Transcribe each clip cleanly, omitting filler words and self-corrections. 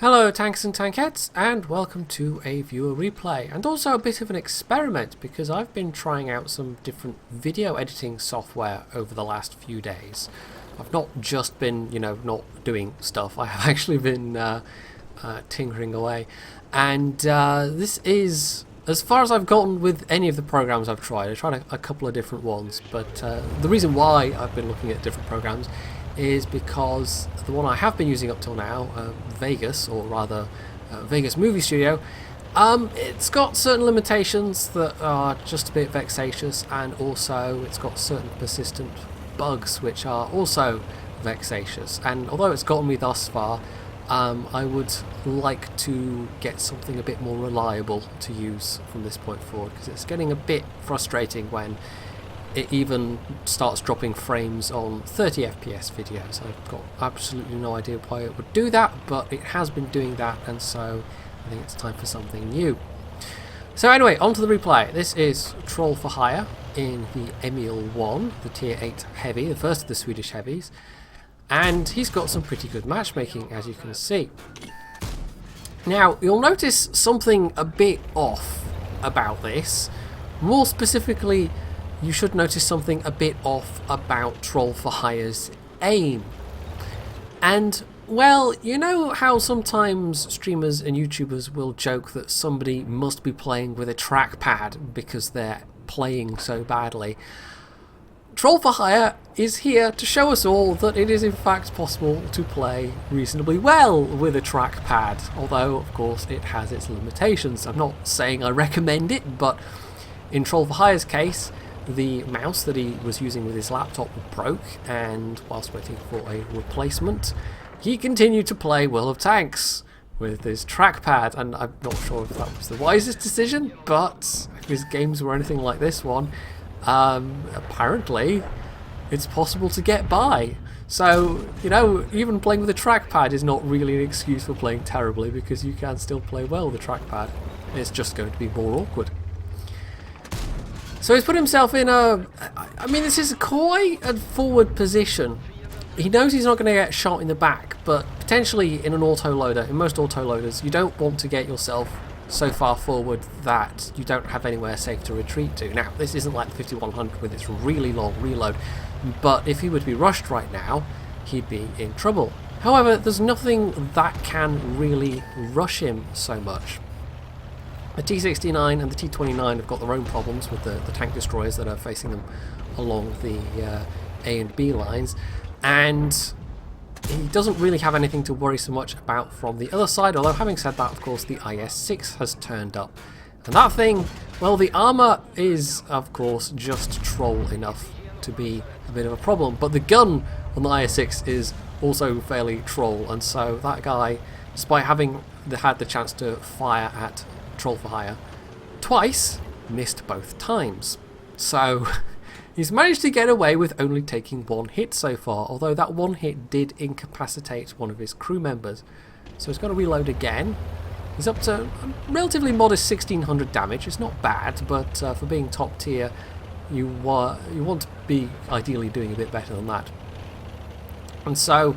Hello tanks and tankettes, and welcome to a viewer replay, and also a bit of an experiment because I've been trying out some different video editing software over the last few days. I've not just been, not doing stuff, I have actually been tinkering away, and this is as far as I've gotten with any of the programs I've tried. I tried a couple of different ones, but the reason why I've been looking at different programs is because the one I have been using up till now, Vegas, or rather Vegas Movie Studio, it's got certain limitations that are just a bit vexatious, and also it's got certain persistent bugs which are also vexatious. And although it's gotten me thus far, I would like to get something a bit more reliable to use from this point forward, because it's getting a bit frustrating when it even starts dropping frames on 30 FPS videos. I've got absolutely no idea why it would do that, but it has been doing that, and so I think it's time for something new. So anyway, on to the replay. This is Troll for Hire in the Emil I, the tier 8 heavy, the first of the Swedish heavies, and he's got some pretty good matchmaking, as you can see. Now, you'll notice something a bit off about this. More specifically, you should notice something a bit off about Troll for Hire's aim. And, well, you know how sometimes streamers and YouTubers will joke that somebody must be playing with a trackpad because they're playing so badly? Troll for Hire is here to show us all that it is in fact possible to play reasonably well with a trackpad, although of course it has its limitations. I'm not saying I recommend it, but in Troll for Hire's case, the mouse that he was using with his laptop broke, and whilst waiting for a replacement, he continued to play World of Tanks with his trackpad, and I'm not sure if that was the wisest decision, but if his games were anything like this one, apparently it's possible to get by. So, even playing with a trackpad is not really an excuse for playing terribly, because you can still play well with a trackpad. It's just going to be more awkward. So he's put himself in this is quite a forward position. He knows he's not going to get shot in the back, but potentially in an autoloader, in most autoloaders, you don't want to get yourself so far forward that you don't have anywhere safe to retreat to. Now, this isn't like the 5100 with its really long reload, but if he were to be rushed right now, he'd be in trouble. However, there's nothing that can really rush him so much. The T-69 and the T-29 have got their own problems with the tank destroyers that are facing them along the A and B lines, and he doesn't really have anything to worry so much about from the other side, although having said that, of course, the IS-6 has turned up. And that thing, well, the armour is, of course, just troll enough to be a bit of a problem, but the gun on the IS-6 is also fairly troll, and so that guy, despite having had the chance to fire at Troll for Hire twice, missed both times. So he's managed to get away with only taking one hit so far, although that one hit did incapacitate one of his crew members. So he's got to reload again. He's up to a relatively modest 1600 damage. It's not bad, but for being top tier, you want to be ideally doing a bit better than that. And so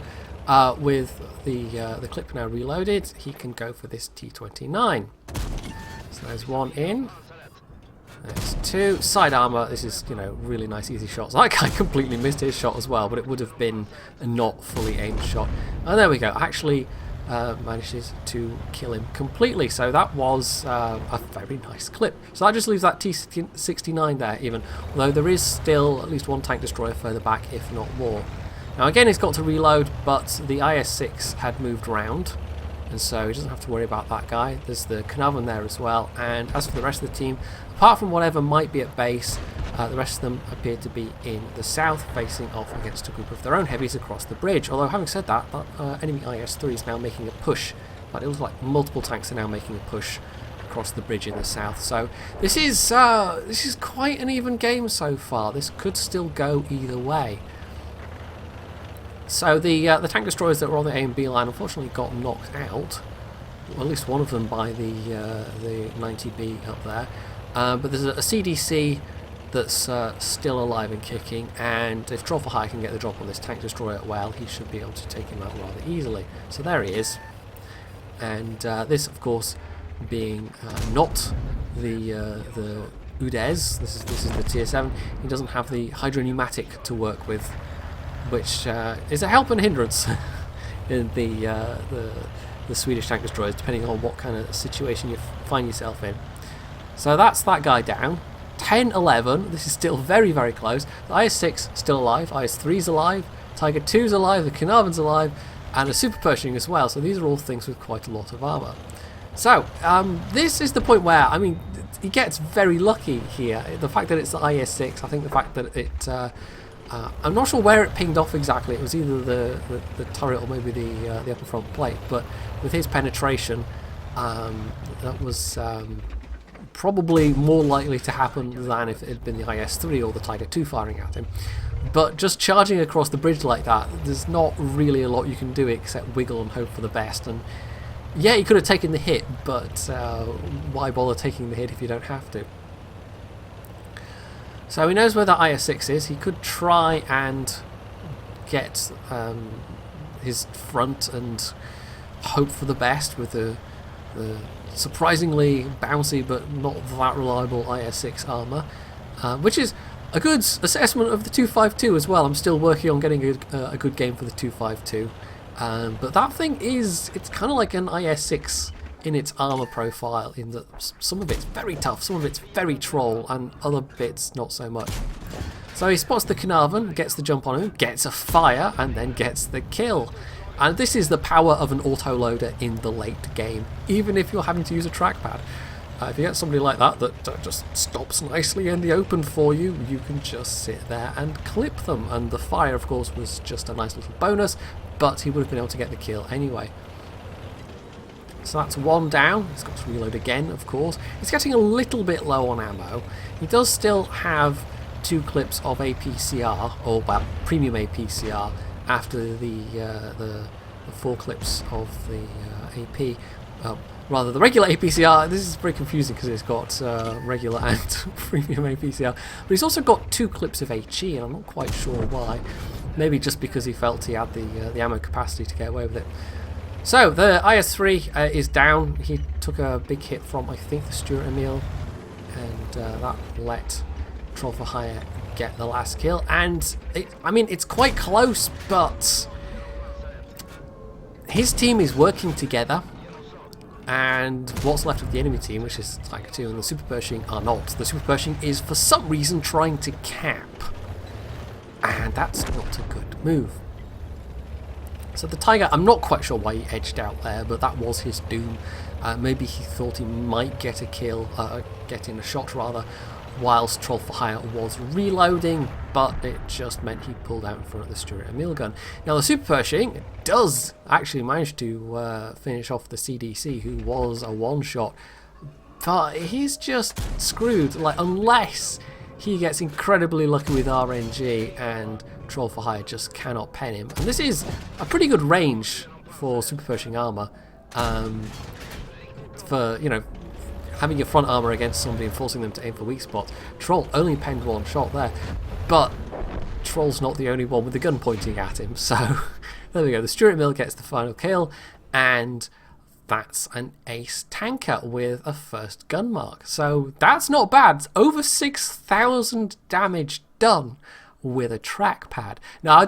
with the clip now reloaded, he can go for this T-29. So there's one in. There's two. Side armour. This is, really nice, easy shots. That guy completely missed his shot as well, but it would have been a not fully aimed shot. And there we go. Actually manages to kill him completely. So that was a very nice clip. So that just leaves that T-69 there, even. Although there is still at least one tank destroyer further back, if not more. Now again, he's got to reload, but the IS-6 had moved round, and so he doesn't have to worry about that guy. There's the Carnarvon there as well, and as for the rest of the team, apart from whatever might be at base, the rest of them appear to be in the south, facing off against a group of their own heavies across the bridge. Although, having said that, enemy IS-3 is now making a push, but it looks like multiple tanks are now making a push across the bridge in the south. So this is quite an even game so far. This could still go either way. So the tank destroyers that were on the A and B line unfortunately got knocked out, well, at least one of them by the 90B up there. But there's a CDC that's still alive and kicking, and if Troll for Hire can get the drop on this tank destroyer, well, he should be able to take him out rather easily. So there he is. And this, of course, being not the UDES, this is the tier 7, he doesn't have the hydropneumatic to work with, which is a help and hindrance in the Swedish tank destroyers, depending on what kind of situation you find yourself in. So that's that guy down. 10-11, this is still very, very close. The IS-6 still alive, IS-3's alive, Tiger 2's alive, the Carnarvon's alive, and a Super Pershing as well, so these are all things with quite a lot of armour. So, this is the point where, I mean, he gets very lucky here. The fact that it's the IS-6, I think the fact that it... I'm not sure where it pinged off exactly. It was either the turret or maybe the upper front plate. But with his penetration, that was probably more likely to happen than if it had been the IS-3 or the Tiger 2 firing at him. But just charging across the bridge like that, there's not really a lot you can do except wiggle and hope for the best. And yeah, he could have taken the hit, but why bother taking the hit if you don't have to? So he knows where the IS-6 is. He could try and get his front and hope for the best with the surprisingly bouncy but not that reliable IS-6 armour, which is a good assessment of the 252 as well. I'm still working on getting a good game for the 252. But that thing it's kind of like an IS-6 in its armour profile, in that some of it's very tough, some of it's very troll, and other bits not so much. So he spots the Carnarvon, gets the jump on him, gets a fire, and then gets the kill. And this is the power of an autoloader in the late game, even if you're having to use a trackpad. If you get somebody like that just stops nicely in the open for you, you can just sit there and clip them. And the fire, of course, was just a nice little bonus, but he would have been able to get the kill anyway. So that's one down. He's got to reload again, of course. He's getting a little bit low on ammo. He does still have 2 clips of APCR, or well, premium APCR, after the 4 clips of the AP. Rather, the regular APCR. This is very confusing because it's got regular and premium APCR. But he's also got 2 clips of HE, and I'm not quite sure why. Maybe just because he felt he had the ammo capacity to get away with it. So, the IS-3 is down. He took a big hit from, I think, the Stuart Emil, and that let Troll for Hire get the last kill. And, I mean, it's quite close, but his team is working together, and what's left of the enemy team, which is Tiger 2 and the Super Pershing, are not. The Super Pershing is, for some reason, trying to camp, and that's not a good move. So the Tiger, I'm not quite sure why he edged out there, but that was his doom. Maybe he thought he might get a kill, get in a shot rather, whilst Troll for Hire was reloading, but it just meant he pulled out in front of the Stuart Emil gun. Now the Super Pershing does actually manage to finish off the CDC, who was a one-shot, but he's just screwed, like, unless he gets incredibly lucky with RNG and Troll for Hire just cannot pen him. And this is a pretty good range for Super Pershing armour. For, you know, having your front armour against somebody and forcing them to aim for weak spots. Troll only penned 1 shot there, but Troll's not the only one with the gun pointing at him. So there we go. The Stuart Emil gets the final kill, and that's an ace tanker with a first gun mark. So that's not bad. It's over 6,000 damage done with a trackpad. Now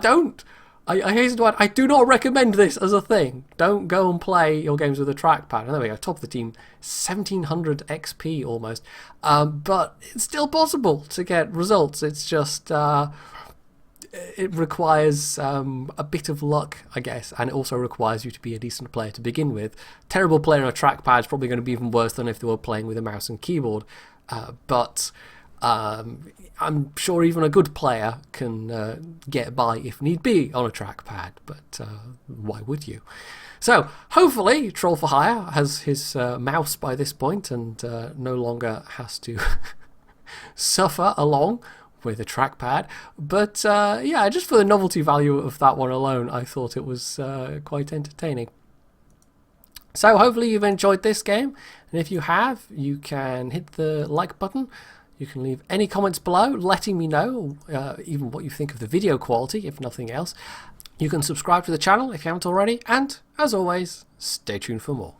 I hasten to add, I do not recommend this as a thing. Don't go and play your games with a trackpad. And there we go, top of the team, 1700 XP almost. But it's still possible to get results. It's just, it requires a bit of luck, I guess, and it also requires you to be a decent player to begin with. Terrible player on a trackpad is probably going to be even worse than if they were playing with a mouse and keyboard. But I'm sure even a good player can get by if need be on a trackpad, but why would you? So hopefully Troll for Hire has his mouse by this point and no longer has to suffer along with a trackpad. But yeah, just for the novelty value of that one alone, I thought it was quite entertaining. So hopefully you've enjoyed this game, and if you have, you can hit the like button. You can leave any comments below letting me know even what you think of the video quality, if nothing else. You can subscribe to the channel if you haven't already, and as always, stay tuned for more.